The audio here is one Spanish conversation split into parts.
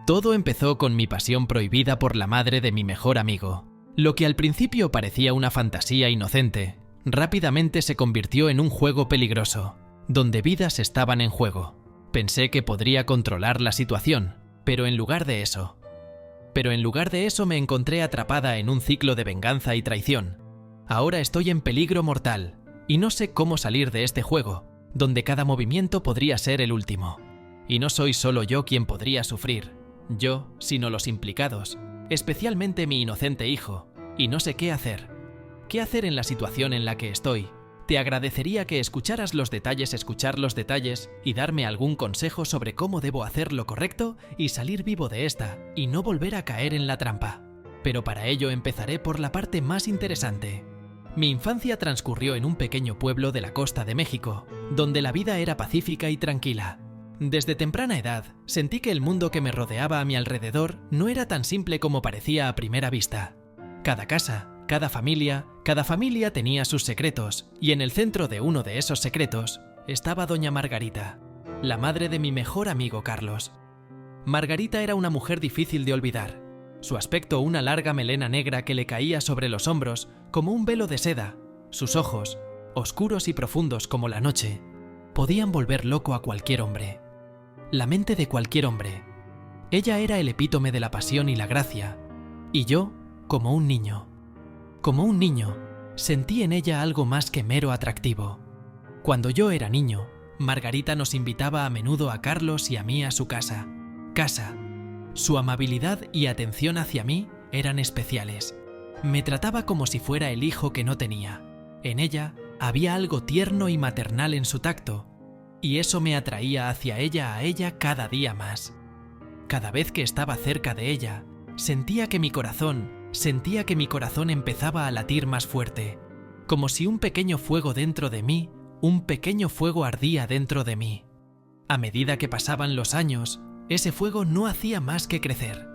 Todo empezó con mi pasión prohibida por la madre de mi mejor amigo. Lo que al principio parecía una fantasía inocente, rápidamente se convirtió en un juego peligroso, donde vidas estaban en juego. Pensé que podría controlar la situación, pero en lugar de eso me encontré atrapada en un ciclo de venganza y traición. Ahora estoy en peligro mortal, y no sé cómo salir de este juego, donde cada movimiento podría ser el último. Y no soy solo yo quien podría sufrir, sino los implicados, especialmente mi inocente hijo, y no sé qué hacer. ¿Qué hacer en la situación en la que estoy? Te agradecería que escuchar los detalles y darme algún consejo sobre cómo debo hacer lo correcto y salir vivo de esta, y no volver a caer en la trampa. Pero para ello empezaré por la parte más interesante. Mi infancia transcurrió en un pequeño pueblo de la costa de México, donde la vida era pacífica y tranquila. Desde temprana edad, sentí que el mundo que me rodeaba a mi alrededor no era tan simple como parecía a primera vista. Cada casa, cada familia tenía sus secretos, y en el centro de uno de esos secretos estaba doña Margarita, la madre de mi mejor amigo Carlos. Margarita era una mujer difícil de olvidar. Su aspecto, una larga melena negra que le caía sobre los hombros como un velo de seda, sus ojos, oscuros y profundos como la noche, podían volver loco a cualquier hombre. La mente de cualquier hombre. Ella era el epítome de la pasión y la gracia, y yo, como un niño, sentí en ella algo más que mero atractivo. Cuando yo era niño, Margarita nos invitaba a menudo a Carlos y a mí a su casa. Su amabilidad y atención hacia mí eran especiales. Me trataba como si fuera el hijo que no tenía. En ella había algo tierno y maternal en su tacto, y eso me atraía hacia ella a ella cada día más. Cada vez que estaba cerca de ella, sentía que mi corazón empezaba a latir más fuerte, como si un pequeño fuego ardía dentro de mí. A medida que pasaban los años, ese fuego no hacía más que crecer.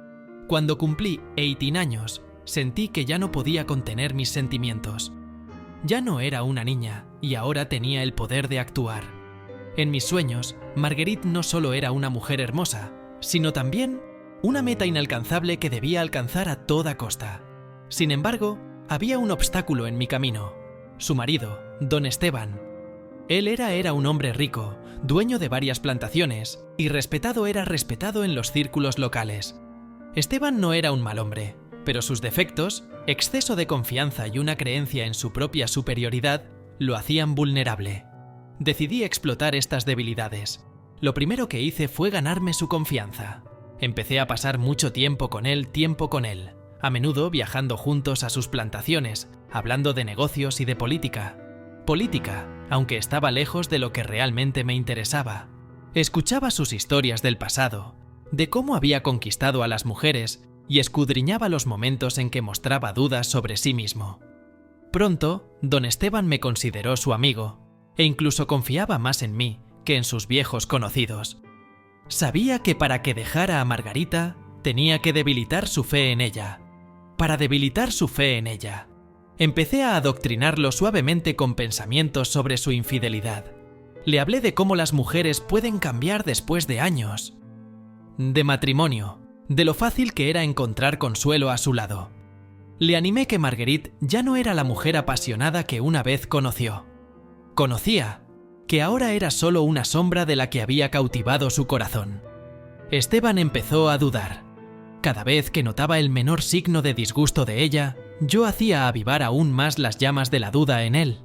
Cuando cumplí 18 años, sentí que ya no podía contener mis sentimientos. Ya no era una niña, y ahora tenía el poder de actuar. En mis sueños, Marguerite no solo era una mujer hermosa, sino también una meta inalcanzable que debía alcanzar a toda costa. Sin embargo, había un obstáculo en mi camino. Su marido, don Esteban. Él era un hombre rico, dueño de varias plantaciones, y respetado en los círculos locales. Esteban no era un mal hombre, pero sus defectos, exceso de confianza y una creencia en su propia superioridad, lo hacían vulnerable. Decidí explotar estas debilidades. Lo primero que hice fue ganarme su confianza. Empecé a pasar mucho tiempo con él, a menudo viajando juntos a sus plantaciones, hablando de negocios y de política. Aunque estaba lejos de lo que realmente me interesaba. Escuchaba sus historias del pasado, de cómo había conquistado a las mujeres, y escudriñaba los momentos en que mostraba dudas sobre sí mismo. Pronto, don Esteban me consideró su amigo, e incluso confiaba más en mí que en sus viejos conocidos. Sabía que para que dejara a Margarita, tenía que debilitar su fe en ella. Para debilitar su fe en ella, empecé a adoctrinarlo suavemente con pensamientos sobre su infidelidad. Le hablé de cómo las mujeres pueden cambiar después de años. De matrimonio, de lo fácil que era encontrar consuelo a su lado. Le animé que Marguerite ya no era la mujer apasionada que una vez conoció. Conocía que ahora era solo una sombra de la que había cautivado su corazón. Esteban empezó a dudar. Cada vez que notaba el menor signo de disgusto de ella, yo hacía avivar aún más las llamas de la duda en él.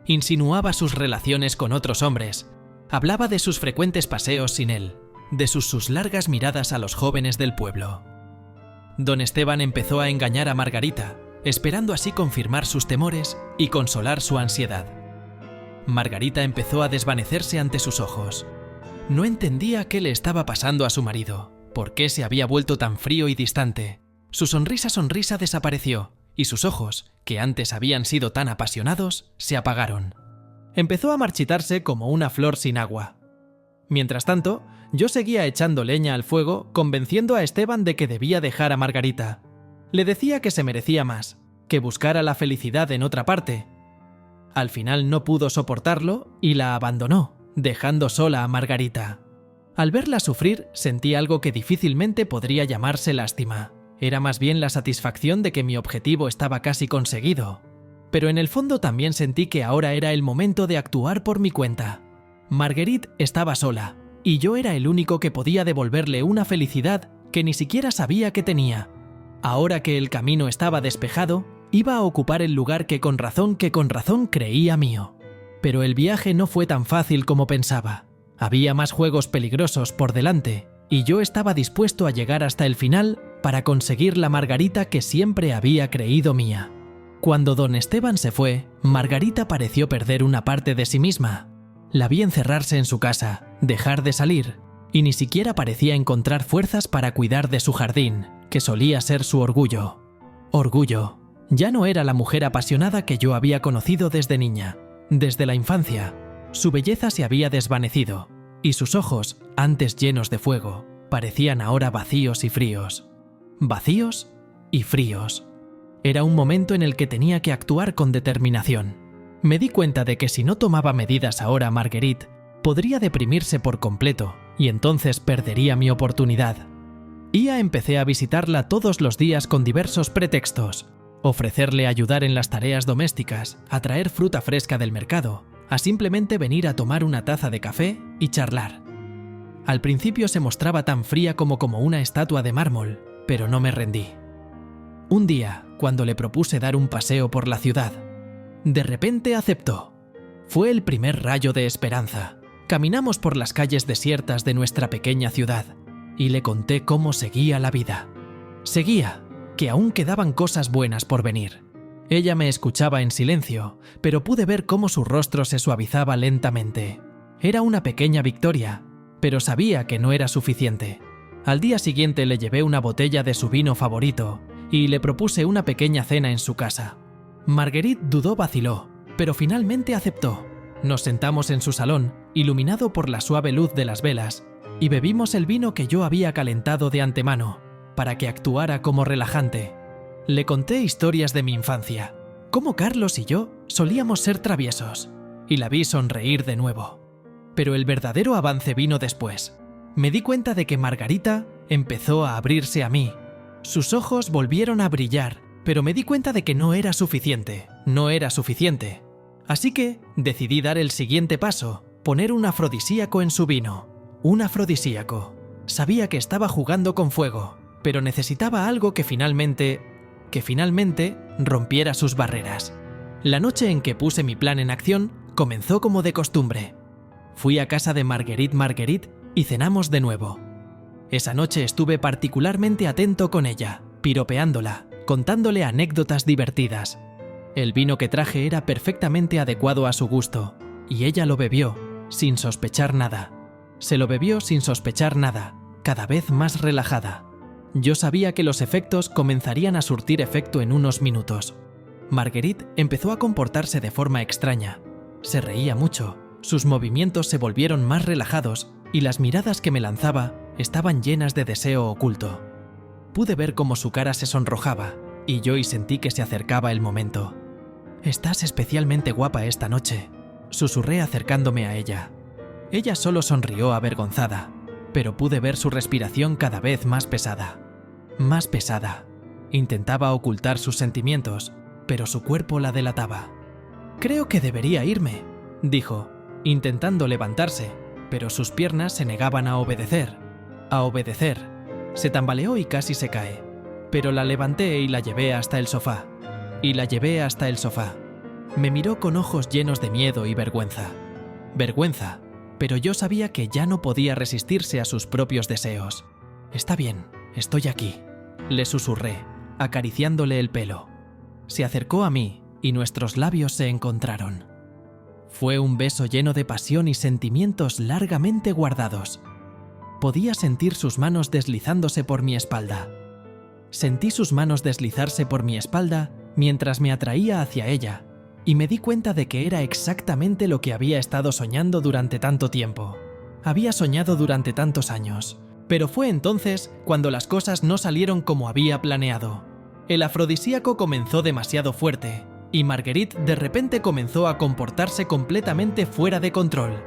Insinuaba sus relaciones con otros hombres, hablaba de sus frecuentes paseos sin él, de sus largas miradas a los jóvenes del pueblo. Don Esteban empezó a engañar a Margarita, esperando así confirmar sus temores y consolar su ansiedad. Margarita empezó a desvanecerse ante sus ojos. No entendía qué le estaba pasando a su marido, por qué se había vuelto tan frío y distante. Su sonrisa desapareció, y sus ojos, que antes habían sido tan apasionados, se apagaron. Empezó a marchitarse como una flor sin agua. Mientras tanto, yo seguía echando leña al fuego, convenciendo a Esteban de que debía dejar a Margarita. Le decía que se merecía más, que buscara la felicidad en otra parte. Al final no pudo soportarlo y la abandonó, dejando sola a Margarita. Al verla sufrir, sentí algo que difícilmente podría llamarse lástima. Era más bien la satisfacción de que mi objetivo estaba casi conseguido. Pero en el fondo también sentí que ahora era el momento de actuar por mi cuenta. Marguerite estaba sola, y yo era el único que podía devolverle una felicidad que ni siquiera sabía que tenía. Ahora que el camino estaba despejado, iba a ocupar el lugar que con razón creía mío. Pero el viaje no fue tan fácil como pensaba. Había más juegos peligrosos por delante, y yo estaba dispuesto a llegar hasta el final para conseguir la Margarita que siempre había creído mía. Cuando don Esteban se fue, Margarita pareció perder una parte de sí misma. La vi encerrarse en su casa, dejar de salir, y ni siquiera parecía encontrar fuerzas para cuidar de su jardín, que solía ser su orgullo. Orgullo. Ya no era la mujer apasionada que yo había conocido desde niña, desde la infancia. Su belleza se había desvanecido, y sus ojos, antes llenos de fuego, parecían ahora vacíos y fríos. Vacíos y fríos. Era un momento en el que tenía que actuar con determinación. Me di cuenta de que si no tomaba medidas ahora Marguerite, podría deprimirse por completo, y entonces perdería mi oportunidad. Empecé a visitarla todos los días con diversos pretextos. Ofrecerle ayudar en las tareas domésticas, a traer fruta fresca del mercado, a simplemente venir a tomar una taza de café y charlar. Al principio se mostraba tan fría como una estatua de mármol, pero no me rendí. Un día, cuando le propuse dar un paseo por la ciudad, de repente aceptó. Fue el primer rayo de esperanza. Caminamos por las calles desiertas de nuestra pequeña ciudad y le conté cómo seguía la vida. Seguía, que aún quedaban cosas buenas por venir. Ella me escuchaba en silencio, pero pude ver cómo su rostro se suavizaba lentamente. Era una pequeña victoria, pero sabía que no era suficiente. Al día siguiente le llevé una botella de su vino favorito y le propuse una pequeña cena en su casa. Marguerite vaciló, pero finalmente aceptó. Nos sentamos en su salón, iluminado por la suave luz de las velas, y bebimos el vino que yo había calentado de antemano, para que actuara como relajante. Le conté historias de mi infancia, cómo Carlos y yo solíamos ser traviesos, y la vi sonreír de nuevo. Pero el verdadero avance vino después. Me di cuenta de que Margarita empezó a abrirse a mí. Sus ojos volvieron a brillar, pero me di cuenta de que no era suficiente. Así que decidí dar el siguiente paso, poner un afrodisíaco en su vino. Un afrodisíaco. Sabía que estaba jugando con fuego, pero necesitaba algo que finalmente rompiera sus barreras. La noche en que puse mi plan en acción comenzó como de costumbre. Fui a casa de Marguerite y cenamos de nuevo. Esa noche estuve particularmente atento con ella, piropeándola, contándole anécdotas divertidas. El vino que traje era perfectamente adecuado a su gusto, y ella lo bebió, sin sospechar nada. Se lo bebió sin sospechar nada, cada vez más relajada. Yo sabía que los efectos comenzarían a surtir efecto en unos minutos. Marguerite empezó a comportarse de forma extraña. Se reía mucho, sus movimientos se volvieron más relajados y las miradas que me lanzaba estaban llenas de deseo oculto. Pude ver cómo su cara se sonrojaba y sentí que se acercaba el momento. «Estás especialmente guapa esta noche», susurré acercándome a ella. Ella solo sonrió avergonzada, pero pude ver su respiración cada vez más pesada. Más pesada. Intentaba ocultar sus sentimientos, pero su cuerpo la delataba. «Creo que debería irme», dijo, intentando levantarse, pero sus piernas se negaban a obedecer. Se tambaleó y casi se cae, pero la levanté y la llevé hasta el sofá. Me miró con ojos llenos de miedo y vergüenza. Pero yo sabía que ya no podía resistirse a sus propios deseos. «Está bien, estoy aquí», le susurré, acariciándole el pelo. Se acercó a mí y nuestros labios se encontraron. Fue un beso lleno de pasión y sentimientos largamente guardados. Podía sentir sus manos deslizándose por mi espalda. Sentí sus manos deslizarse por mi espalda mientras me atraía hacia ella, y me di cuenta de que era exactamente lo que había estado soñando durante tanto tiempo. Había soñado durante tantos años, pero fue entonces cuando las cosas no salieron como había planeado. El afrodisíaco comenzó demasiado fuerte, y Marguerite de repente comenzó a comportarse completamente fuera de control.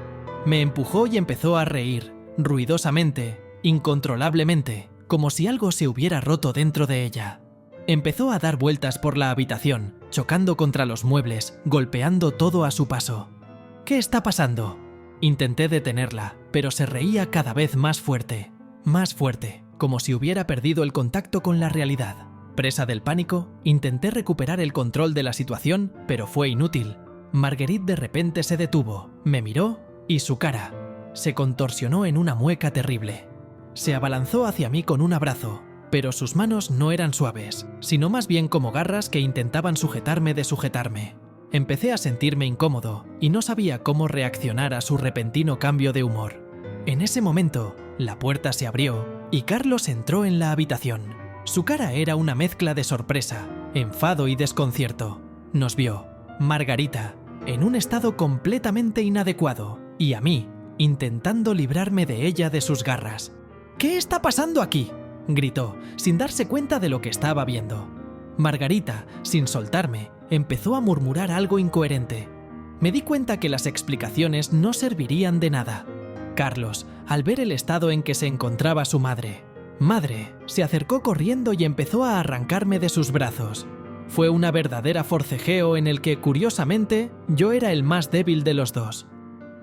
Me empujó y empezó a reír, ruidosamente, incontrolablemente, como si algo se hubiera roto dentro de ella. Empezó a dar vueltas por la habitación, chocando contra los muebles, golpeando todo a su paso. ¿Qué está pasando? Intenté detenerla, pero se reía cada vez más fuerte, como si hubiera perdido el contacto con la realidad. Presa del pánico, intenté recuperar el control de la situación, pero fue inútil. Marguerite de repente se detuvo, me miró y su cara se contorsionó en una mueca terrible. Se abalanzó hacia mí con un abrazo, pero sus manos no eran suaves, sino más bien como garras que intentaban sujetarme de sujetarme. Empecé a sentirme incómodo y no sabía cómo reaccionar a su repentino cambio de humor. En ese momento, la puerta se abrió y Carlos entró en la habitación. Su cara era una mezcla de sorpresa, enfado y desconcierto. Nos vio, Margarita, en un estado completamente inadecuado, y a mí, intentando librarme de ella de sus garras. «¿Qué está pasando aquí?», gritó, sin darse cuenta de lo que estaba viendo. Margarita, sin soltarme, empezó a murmurar algo incoherente. Me di cuenta que las explicaciones no servirían de nada. Carlos, al ver el estado en que se encontraba su madre, se acercó corriendo y empezó a arrancarme de sus brazos. Fue una verdadera forcejeo en el que, curiosamente, yo era el más débil de los dos.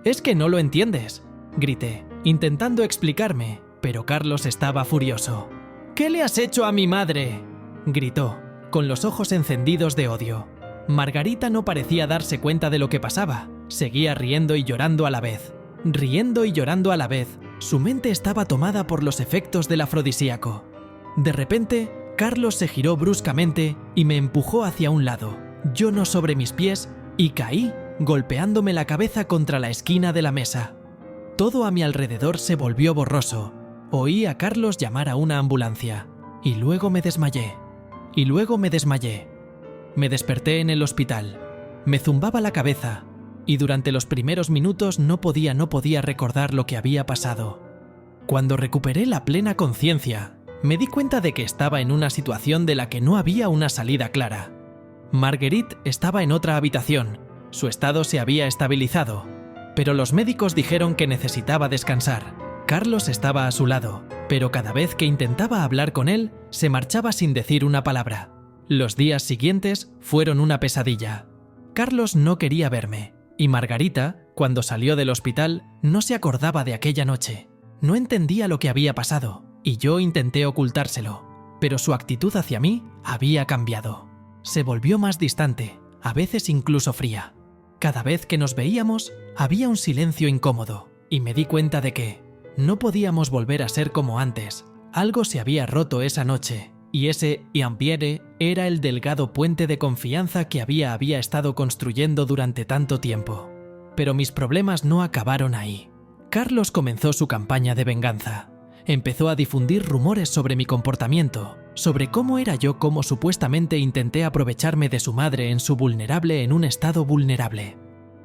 «Es que no lo entiendes», grité, intentando explicarme, pero Carlos estaba furioso. «¿Qué le has hecho a mi madre?», gritó, con los ojos encendidos de odio. Margarita no parecía darse cuenta de lo que pasaba. Seguía riendo y llorando a la vez. Su mente estaba tomada por los efectos del afrodisíaco. De repente, Carlos se giró bruscamente y me empujó hacia un lado, yo no sobre mis pies, y caí, golpeándome la cabeza contra la esquina de la mesa. Todo a mi alrededor se volvió borroso. Oí a Carlos llamar a una ambulancia, y luego me desmayé. Me desperté en el hospital. Me zumbaba la cabeza, y durante los primeros minutos no podía recordar lo que había pasado. Cuando recuperé la plena conciencia, me di cuenta de que estaba en una situación de la que no había una salida clara. Marguerite estaba en otra habitación, su estado se había estabilizado, pero los médicos dijeron que necesitaba descansar. Carlos estaba a su lado, pero cada vez que intentaba hablar con él, se marchaba sin decir una palabra. Los días siguientes fueron una pesadilla. Carlos no quería verme, y Margarita, cuando salió del hospital, no se acordaba de aquella noche. No entendía lo que había pasado, y yo intenté ocultárselo, pero su actitud hacia mí había cambiado. Se volvió más distante, a veces incluso fría. Cada vez que nos veíamos, había un silencio incómodo, y me di cuenta de que no podíamos volver a ser como antes. Algo se había roto esa noche, y ese ambiente era el delgado puente de confianza que había estado construyendo durante tanto tiempo. Pero mis problemas no acabaron ahí. Carlos comenzó su campaña de venganza. Empezó a difundir rumores sobre mi comportamiento, sobre cómo era yo, cómo supuestamente intenté aprovecharme de su madre en un estado vulnerable.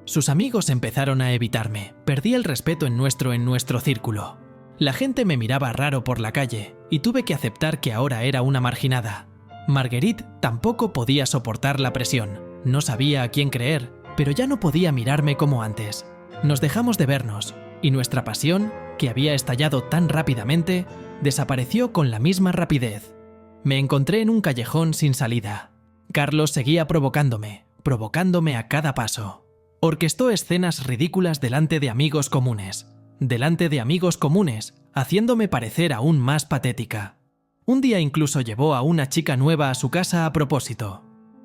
Sus amigos empezaron a evitarme, perdí el respeto en nuestro círculo. La gente me miraba raro por la calle y tuve que aceptar que ahora era una marginada. Marguerite tampoco podía soportar la presión, no sabía a quién creer, pero ya no podía mirarme como antes. Nos dejamos de vernos y nuestra pasión, que había estallado tan rápidamente, desapareció con la misma rapidez. Me encontré en un callejón sin salida. Carlos seguía provocándome a cada paso. Orquestó escenas ridículas delante de amigos comunes, haciéndome parecer aún más patética. Un día incluso llevó a una chica nueva a su casa a propósito,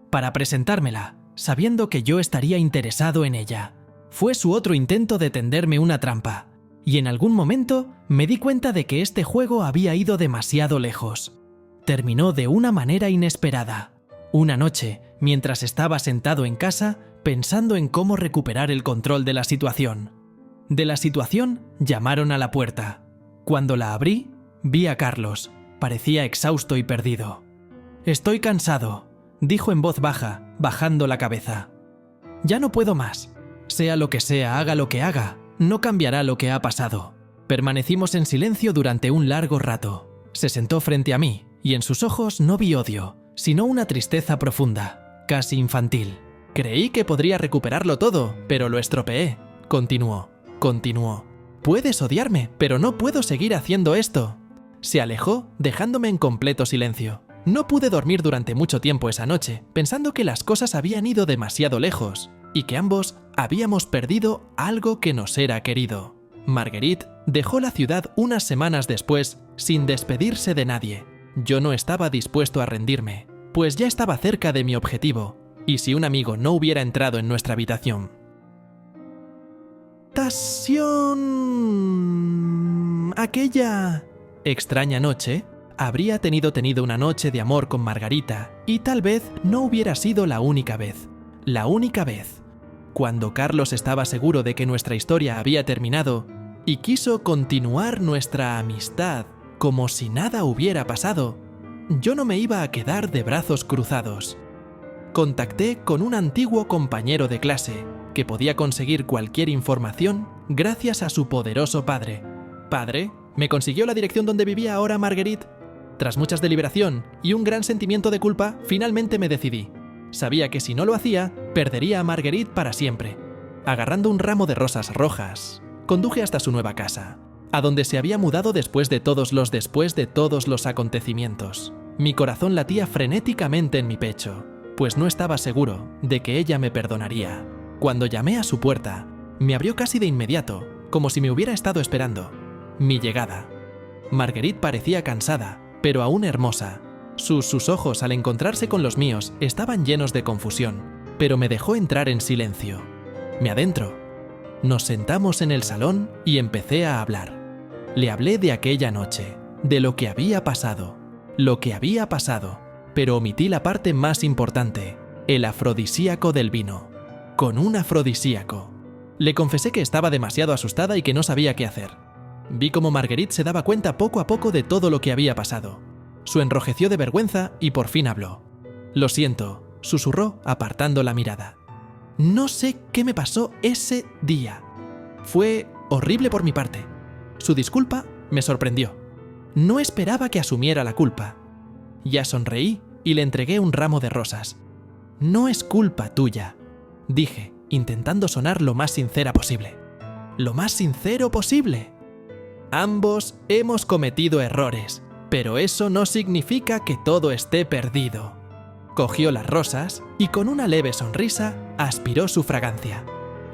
para presentármela, sabiendo que yo estaría interesado en ella. Fue su otro intento de tenderme una trampa, y en algún momento me di cuenta de que este juego había ido demasiado lejos. Terminó de una manera inesperada. Una noche, mientras estaba sentado en casa, pensando en cómo recuperar el control de la situación. Llamaron a la puerta. Cuando la abrí, vi a Carlos. Parecía exhausto y perdido. «Estoy cansado», dijo en voz baja, bajando la cabeza. «Ya no puedo más. Sea lo que sea, haga lo que haga, no cambiará lo que ha pasado». Permanecimos en silencio durante un largo rato. Se sentó frente a mí, y en sus ojos no vi odio, sino una tristeza profunda, casi infantil. «Creí que podría recuperarlo todo, pero lo estropeé», continuó. Puedes odiarme, pero no puedo seguir haciendo esto. Se alejó, dejándome en completo silencio. No pude dormir durante mucho tiempo esa noche, pensando que las cosas habían ido demasiado lejos y que ambos habíamos perdido algo que nos era querido. Marguerite dejó la ciudad unas semanas después sin despedirse de nadie. Yo no estaba dispuesto a rendirme, pues ya estaba cerca de mi objetivo, y si un amigo no hubiera entrado en nuestra habitación. Aquella extraña noche habría tenido una noche de amor con Margarita, y tal vez no hubiera sido la única vez. La única vez. Cuando Carlos estaba seguro de que nuestra historia había terminado y quiso continuar nuestra amistad como si nada hubiera pasado, yo no me iba a quedar de brazos cruzados. Contacté con un antiguo compañero de clase que podía conseguir cualquier información gracias a su poderoso padre. Padre, me consiguió la dirección donde vivía ahora Marguerite. Tras muchas deliberación y un gran sentimiento de culpa, finalmente me decidí. Sabía que si no lo hacía, perdería a Marguerite para siempre. Agarrando un ramo de rosas rojas, conduje hasta su nueva casa, a donde se había mudado después de todos los acontecimientos. Mi corazón latía frenéticamente en mi pecho, pues no estaba seguro de que ella me perdonaría. Cuando llamé a su puerta, me abrió casi de inmediato, como si me hubiera estado esperando mi llegada. Marguerite parecía cansada, pero aún hermosa. Sus ojos, al encontrarse con los míos, estaban llenos de confusión, pero me dejó entrar en silencio. Me adentro. Nos sentamos en el salón y empecé a hablar. Le hablé de aquella noche, de lo que había pasado, pero omití la parte más importante, el afrodisíaco del vino. Con un afrodisíaco. Le confesé que estaba demasiado asustada y que no sabía qué hacer. Vi cómo Marguerite se daba cuenta poco a poco de todo lo que había pasado. Se enrojeció de vergüenza y por fin habló. «Lo siento», susurró apartando la mirada. No sé qué me pasó ese día. Fue horrible por mi parte. Su disculpa me sorprendió. No esperaba que asumiera la culpa. Ya sonreí y le entregué un ramo de rosas. «No es culpa tuya», dije, intentando sonar lo más sincera posible. «Lo más sincero posible». Ambos hemos cometido errores, pero eso no significa que todo esté perdido. Cogió las rosas y con una leve sonrisa aspiró su fragancia.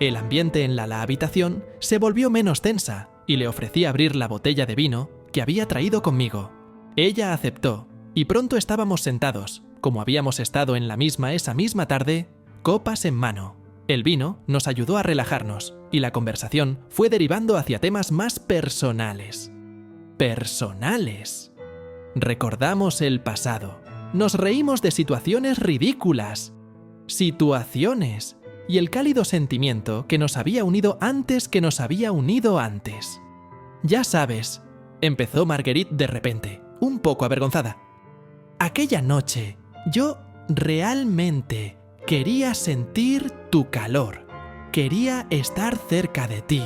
El ambiente en la habitación se volvió menos tensa y le ofrecí abrir la botella de vino que había traído conmigo. Ella aceptó y pronto estábamos sentados, como habíamos estado en esa misma tarde, copas en mano. El vino nos ayudó a relajarnos y la conversación fue derivando hacia temas más personales. Personales. Recordamos el pasado. Nos reímos de situaciones ridículas. Situaciones. Y el cálido sentimiento que nos había unido antes. Ya sabes, empezó Marguerite de repente, un poco avergonzada. Aquella noche, yo realmente quería sentir tu calor. Quería estar cerca de ti.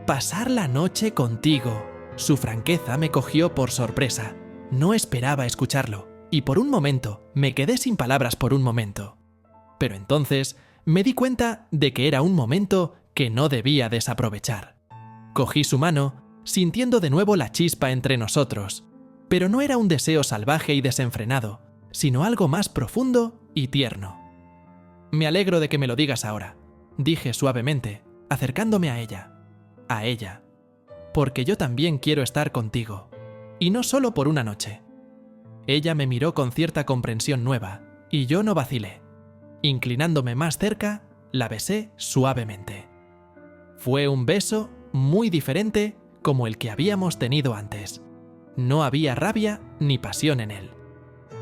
Pasar la noche contigo. Su franqueza me cogió por sorpresa. No esperaba escucharlo. Y por un momento, me quedé sin palabras por un momento. Pero entonces me di cuenta de que era un momento que no debía desaprovechar. Cogí su mano, sintiendo de nuevo la chispa entre nosotros. Pero no era un deseo salvaje y desenfrenado, sino algo más profundo y tierno. «Me alegro de que me lo digas ahora», dije suavemente, acercándome a ella. A ella. «Porque yo también quiero estar contigo. Y no solo por una noche». Ella me miró con cierta comprensión nueva, y yo no vacilé. Inclinándome más cerca, la besé suavemente. Fue un beso muy diferente como el que habíamos tenido antes. No había rabia ni pasión en él.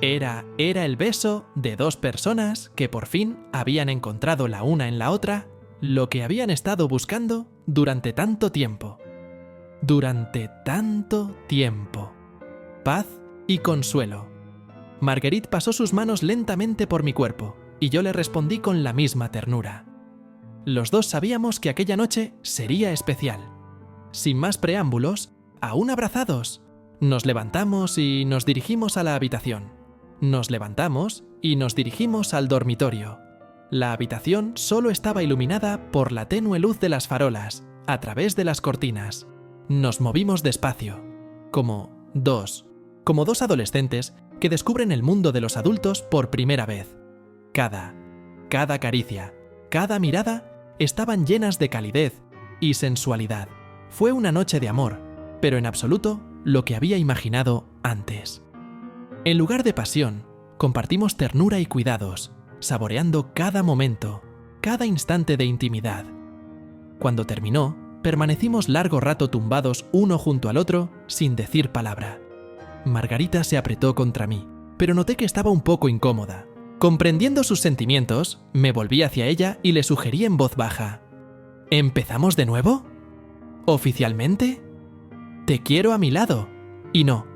Era el beso de dos personas que por fin habían encontrado la una en la otra lo que habían estado buscando durante tanto tiempo. Durante tanto tiempo. Paz y consuelo. Marguerite pasó sus manos lentamente por mi cuerpo y yo le respondí con la misma ternura. Los dos sabíamos que aquella noche sería especial. Sin más preámbulos, aún abrazados, nos levantamos y nos dirigimos a la habitación. Nos levantamos y nos dirigimos al dormitorio. La habitación solo estaba iluminada por la tenue luz de las farolas a través de las cortinas. Nos movimos despacio, como dos adolescentes que descubren el mundo de los adultos por primera vez. Cada caricia, cada mirada estaban llenas de calidez y sensualidad. Fue una noche de amor, pero en absoluto lo que había imaginado antes. En lugar de pasión, compartimos ternura y cuidados, saboreando cada momento, cada instante de intimidad. Cuando terminó, permanecimos largo rato tumbados uno junto al otro sin decir palabra. Margarita se apretó contra mí, pero noté que estaba un poco incómoda. Comprendiendo sus sentimientos, me volví hacia ella y le sugerí en voz baja: ¿Empezamos de nuevo? ¿Oficialmente? Te quiero a mi lado. Y no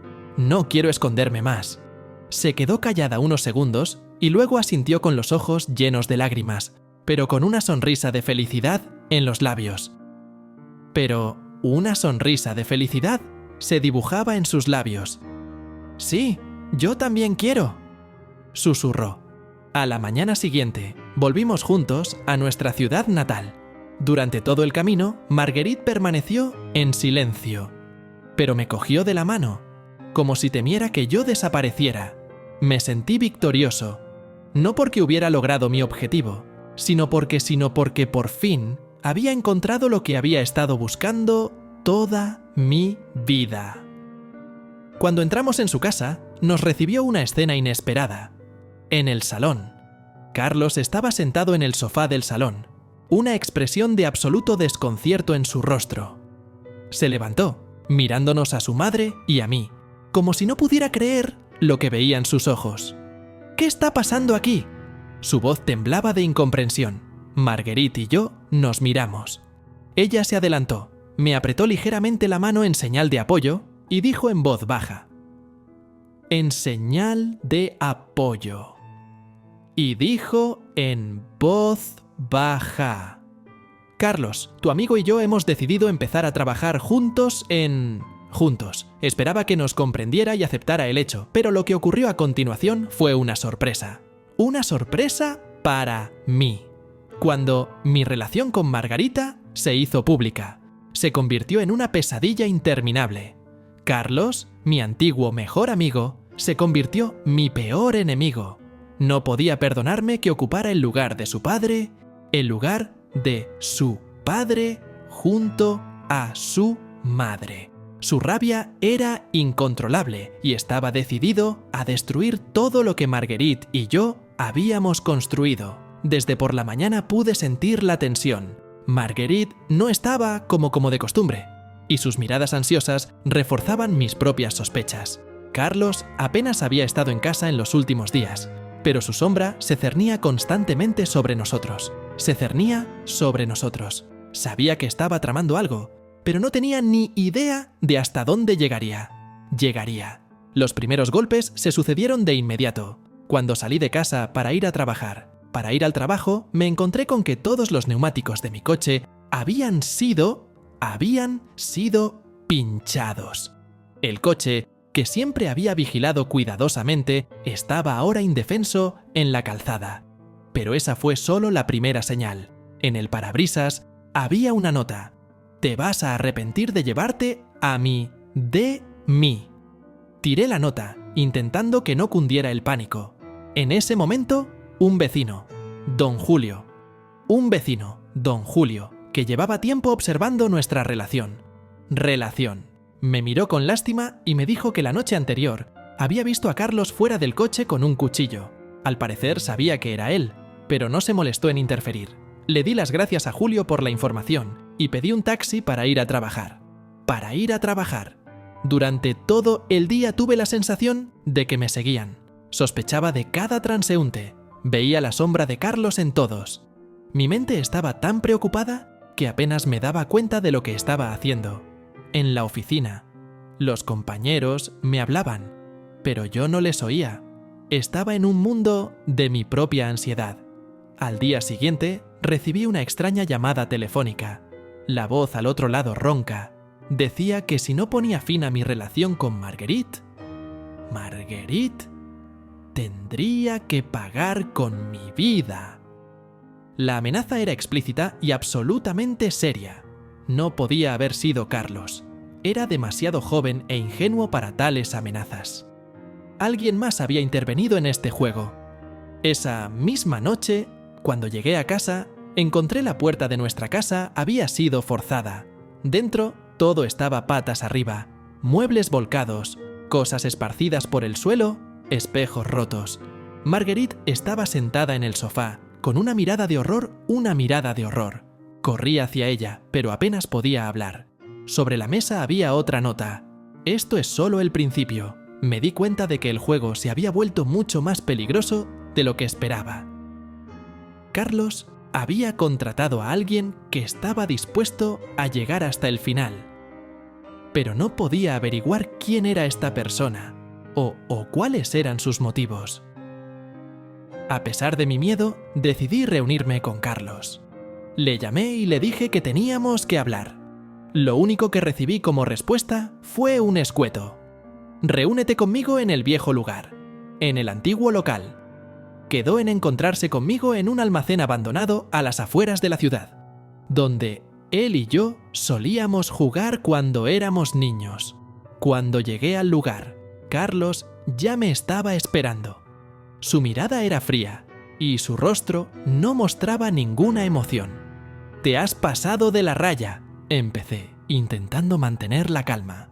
quiero esconderme más. Se quedó callada unos segundos y luego asintió con los ojos llenos de lágrimas, pero con una sonrisa de felicidad en los labios. Pero una sonrisa de felicidad se dibujaba en sus labios. «Sí, yo también quiero», susurró. A la mañana siguiente, volvimos juntos a nuestra ciudad natal. Durante todo el camino, Marguerite permaneció en silencio, pero me cogió de la mano, como si temiera que yo desapareciera. Me sentí victorioso, no porque hubiera logrado mi objetivo, sino porque por fin había encontrado lo que había estado buscando toda mi vida. Cuando entramos en su casa, nos recibió una escena inesperada. En el salón, Carlos estaba sentado en el sofá del salón, una expresión de absoluto desconcierto en su rostro. Se levantó, mirándonos a su madre y a mí, como si no pudiera creer lo que veía en sus ojos. «¿Qué está pasando aquí?». Su voz temblaba de incomprensión. Marguerite y yo nos miramos. Ella se adelantó, me apretó ligeramente la mano en señal de apoyo y dijo en voz baja: «En señal de apoyo». Y dijo en voz baja: «Carlos, tu amigo y yo hemos decidido empezar a trabajar juntos en...». Juntos. Esperaba que nos comprendiera y aceptara el hecho, pero lo que ocurrió a continuación fue una sorpresa. Una sorpresa para mí. Cuando mi relación con Margarita se hizo pública, se convirtió en una pesadilla interminable. Carlos, mi antiguo mejor amigo, se convirtió mi peor enemigo. No podía perdonarme que ocupara el lugar de su padre, el lugar de su padre junto a su madre. Su rabia era incontrolable y estaba decidido a destruir todo lo que Marguerite y yo habíamos construido. Desde por la mañana pude sentir la tensión. Marguerite no estaba como de costumbre, y sus miradas ansiosas reforzaban mis propias sospechas. Carlos apenas había estado en casa en los últimos días, pero su sombra se cernía constantemente sobre nosotros. Sabía que estaba tramando algo, pero no tenía ni idea de hasta dónde llegaría. Los primeros golpes se sucedieron de inmediato. Cuando salí de casa para ir a trabajar. Para ir al trabajo, me encontré con que todos los neumáticos de mi coche habían sido pinchados. El coche, que siempre había vigilado cuidadosamente, estaba ahora indefenso en la calzada. Pero esa fue solo la primera señal. En el parabrisas había una nota: «Te vas a arrepentir de llevarte a mí, de mí». Tiré la nota, intentando que no cundiera el pánico. En ese momento, un vecino, don Julio, que llevaba tiempo observando nuestra relación. Me miró con lástima y me dijo que la noche anterior había visto a Carlos fuera del coche con un cuchillo. Al parecer sabía que era él, pero no se molestó en interferir. Le di las gracias a Julio por la información y pedí un taxi para ir a trabajar. Durante todo el día tuve la sensación de que me seguían. Sospechaba de cada transeúnte. Veía la sombra de Carlos en todos. Mi mente estaba tan preocupada que apenas me daba cuenta de lo que estaba haciendo. En la oficina, los compañeros me hablaban, pero yo no les oía. Estaba en un mundo de mi propia ansiedad. Al día siguiente, recibí una extraña llamada telefónica. La voz al otro lado ronca. Decía que si no ponía fin a mi relación con Marguerite, tendría que pagar con mi vida. La amenaza era explícita y absolutamente seria. No podía haber sido Carlos. Era demasiado joven e ingenuo para tales amenazas. Alguien más había intervenido en este juego. Esa misma noche, cuando llegué a casa, encontré la puerta de nuestra casa había sido forzada. Dentro, todo estaba patas arriba, muebles volcados, cosas esparcidas por el suelo, espejos rotos. Marguerite estaba sentada en el sofá, con una mirada de horror. Corrí hacia ella, pero apenas podía hablar. Sobre la mesa había otra nota. Esto es solo el principio. Me di cuenta de que el juego se había vuelto mucho más peligroso de lo que esperaba. Carlos había contratado a alguien que estaba dispuesto a llegar hasta el final. Pero no podía averiguar quién era esta persona o cuáles eran sus motivos. A pesar de mi miedo, decidí reunirme con Carlos. Le llamé y le dije que teníamos que hablar. Lo único que recibí como respuesta fue un escueto. Reúnete conmigo en el viejo lugar, en el antiguo local. Quedó en encontrarse conmigo en un almacén abandonado a las afueras de la ciudad, donde él y yo solíamos jugar cuando éramos niños. Cuando llegué al lugar, Carlos ya me estaba esperando. Su mirada era fría y su rostro no mostraba ninguna emoción. «Te has pasado de la raya», empecé, intentando mantener la calma.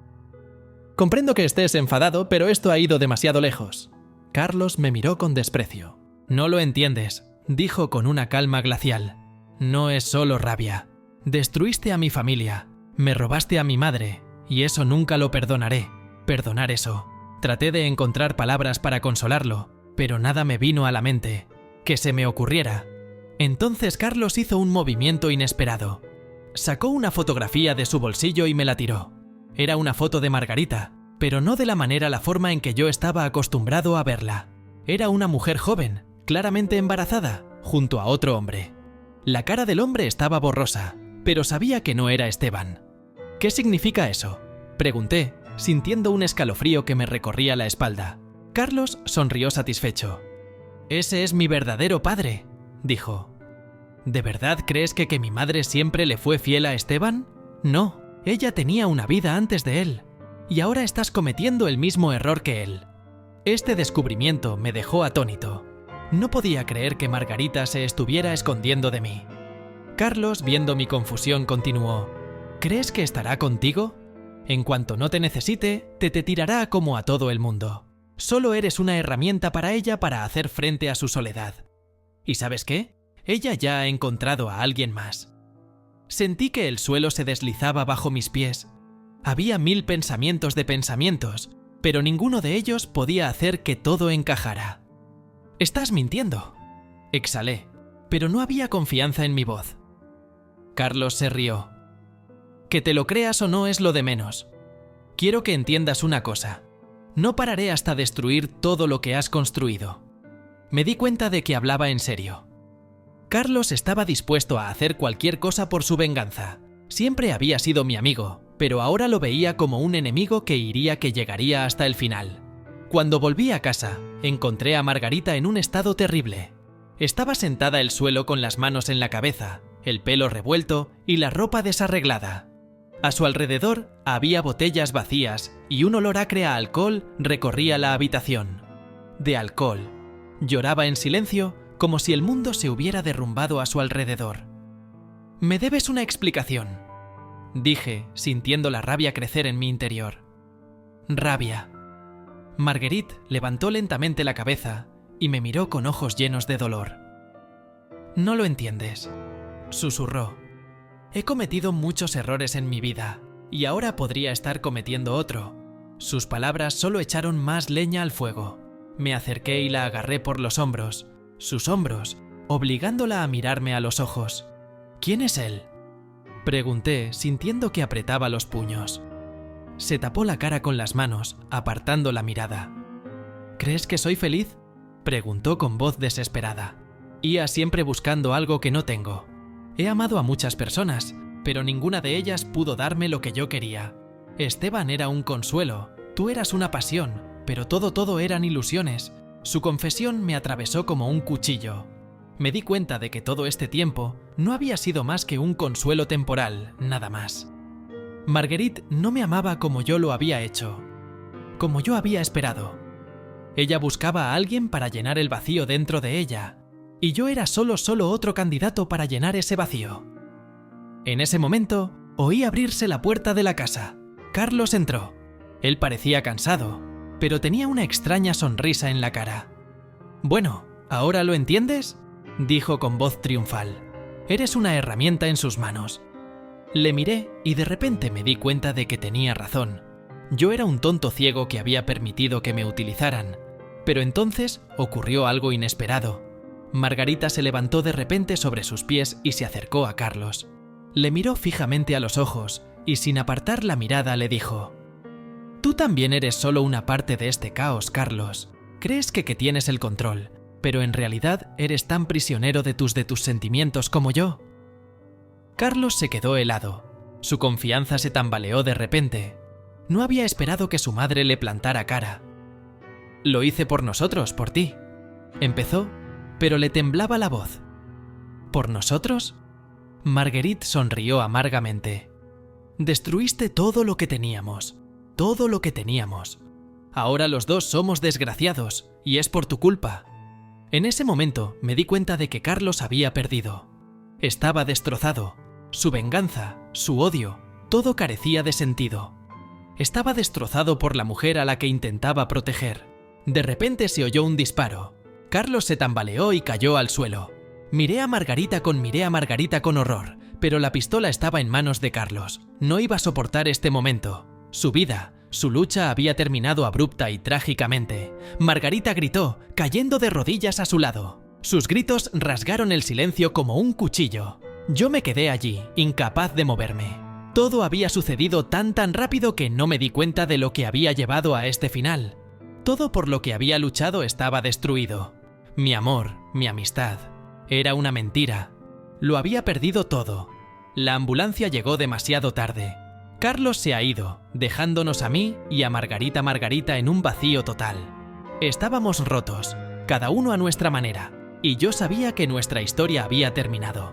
«Comprendo que estés enfadado, pero esto ha ido demasiado lejos». Carlos me miró con desprecio. «No lo entiendes», dijo con una calma glacial. «No es solo rabia. Destruiste a mi familia, me robaste a mi madre, y eso nunca lo perdonaré. Perdonar eso». Traté de encontrar palabras para consolarlo, pero nada me vino a la mente que se me ocurriera. Entonces Carlos hizo un movimiento inesperado. Sacó una fotografía de su bolsillo y me la tiró. Era una foto de Margarita, pero no de la forma en que yo estaba acostumbrado a verla. Era una mujer joven, claramente embarazada, junto a otro hombre. La cara del hombre estaba borrosa, pero sabía que no era Esteban. «¿Qué significa eso?», pregunté, sintiendo un escalofrío que me recorría la espalda. Carlos sonrió satisfecho. «Ese es mi verdadero padre», dijo. «¿De verdad crees que mi madre siempre le fue fiel a Esteban? No, ella tenía una vida antes de él, y ahora estás cometiendo el mismo error que él». Este descubrimiento me dejó atónito. No podía creer que Margarita se estuviera escondiendo de mí. Carlos, viendo mi confusión, continuó. «¿Crees que estará contigo? En cuanto no te necesite, te tirará como a todo el mundo. Solo eres una herramienta para ella para hacer frente a su soledad. ¿Y sabes qué? Ella ya ha encontrado a alguien más». Sentí que el suelo se deslizaba bajo mis pies. Había 1000 pensamientos de pensamientos, pero ninguno de ellos podía hacer que todo encajara. «Estás mintiendo», exhalé, pero no había confianza en mi voz. Carlos se rió. «Que te lo creas o no es lo de menos. Quiero que entiendas una cosa. No pararé hasta destruir todo lo que has construido». Me di cuenta de que hablaba en serio. Carlos estaba dispuesto a hacer cualquier cosa por su venganza. Siempre había sido mi amigo, pero ahora lo veía como un enemigo que llegaría hasta el final. Cuando volví a casa, encontré a Margarita en un estado terrible. Estaba sentada en el suelo con las manos en la cabeza, el pelo revuelto y la ropa desarreglada. A su alrededor había botellas vacías y un olor acre a alcohol recorría la habitación. De alcohol. Lloraba en silencio, como si el mundo se hubiera derrumbado a su alrededor. «Me debes una explicación», dije, sintiendo la rabia crecer en mi interior. «Rabia». Marguerite levantó lentamente la cabeza y me miró con ojos llenos de dolor. «No lo entiendes», susurró. «He cometido muchos errores en mi vida, y ahora podría estar cometiendo otro». Sus palabras solo echaron más leña al fuego. Me acerqué y la agarré por los hombros, sus hombros, obligándola a mirarme a los ojos. «¿Quién es él?», pregunté, sintiendo que apretaba los puños. Se tapó la cara con las manos, apartando la mirada. «¿Crees que soy feliz?», preguntó con voz desesperada. «Ia siempre buscando algo que no tengo. He amado a muchas personas, pero ninguna de ellas pudo darme lo que yo quería. Esteban era un consuelo, tú eras una pasión, pero todo eran ilusiones». Su confesión me atravesó como un cuchillo. Me di cuenta de que todo este tiempo no había sido más que un consuelo temporal, nada más. Marguerite no me amaba como yo lo había hecho, como yo había esperado. Ella buscaba a alguien para llenar el vacío dentro de ella, y yo era solo otro candidato para llenar ese vacío. En ese momento, oí abrirse la puerta de la casa. Carlos entró. Él parecía cansado, pero tenía una extraña sonrisa en la cara. «Bueno, ¿ahora lo entiendes?», dijo con voz triunfal. «Eres una herramienta en sus manos». Le miré y de repente me di cuenta de que tenía razón. Yo era un tonto ciego que había permitido que me utilizaran. Pero entonces ocurrió algo inesperado. Margarita se levantó de repente sobre sus pies y se acercó a Carlos. Le miró fijamente a los ojos y sin apartar la mirada le dijo: «Tú también eres solo una parte de este caos, Carlos. Crees que tienes el control, pero en realidad eres tan prisionero de tus sentimientos como yo». Carlos se quedó helado. Su confianza se tambaleó de repente. No había esperado que su madre le plantara cara. «Lo hice por nosotros, por ti», empezó, pero le temblaba la voz. «¿Por nosotros?». Marguerite sonrió amargamente. «Destruiste todo lo que teníamos, todo lo que teníamos. Ahora los dos somos desgraciados, y es por tu culpa». En ese momento me di cuenta de que Carlos había perdido. Estaba destrozado. Su venganza, su odio, todo carecía de sentido. Estaba destrozado por la mujer a la que intentaba proteger. De repente se oyó un disparo. Carlos se tambaleó y cayó al suelo. Miré a Margarita con horror, pero la pistola estaba en manos de Carlos. No iba a soportar este momento. Su vida, su lucha había terminado abrupta y trágicamente. Margarita gritó, cayendo de rodillas a su lado. Sus gritos rasgaron el silencio como un cuchillo. Yo me quedé allí, incapaz de moverme. Todo había sucedido tan rápido que no me di cuenta de lo que había llevado a este final. Todo por lo que había luchado estaba destruido. Mi amor, mi amistad. Era una mentira. Lo había perdido todo. La ambulancia llegó demasiado tarde. Carlos se ha ido, dejándonos a mí y a Margarita en un vacío total. Estábamos rotos, cada uno a nuestra manera, y yo sabía que nuestra historia había terminado.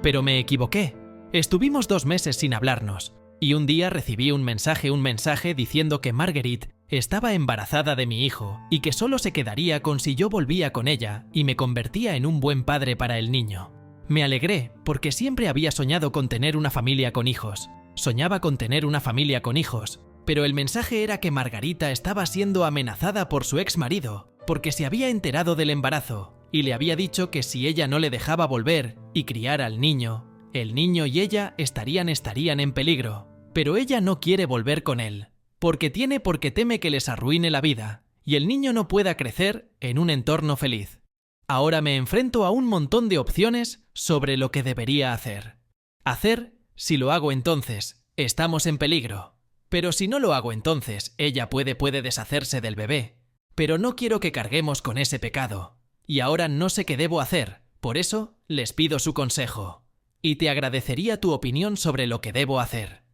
Pero me equivoqué. Estuvimos 2 meses sin hablarnos, y un día recibí un mensaje diciendo que Marguerite estaba embarazada de mi hijo y que solo se quedaría con si yo volvía con ella y me convertía en un buen padre para el niño. Me alegré porque siempre había soñado con tener una familia con hijos. Soñaba con tener una familia con hijos, pero el mensaje era que Margarita estaba siendo amenazada por su ex marido porque se había enterado del embarazo y le había dicho que si ella no le dejaba volver y criar al niño, el niño y ella estarían en peligro. Pero ella no quiere volver con él, porque teme que les arruine la vida y el niño no pueda crecer en un entorno feliz. Ahora me enfrento a un montón de opciones sobre lo que debería hacer. Si lo hago entonces, estamos en peligro. Pero si no lo hago entonces, ella puede deshacerse del bebé. Pero no quiero que carguemos con ese pecado. Y ahora no sé qué debo hacer, por eso les pido su consejo. Y te agradecería tu opinión sobre lo que debo hacer.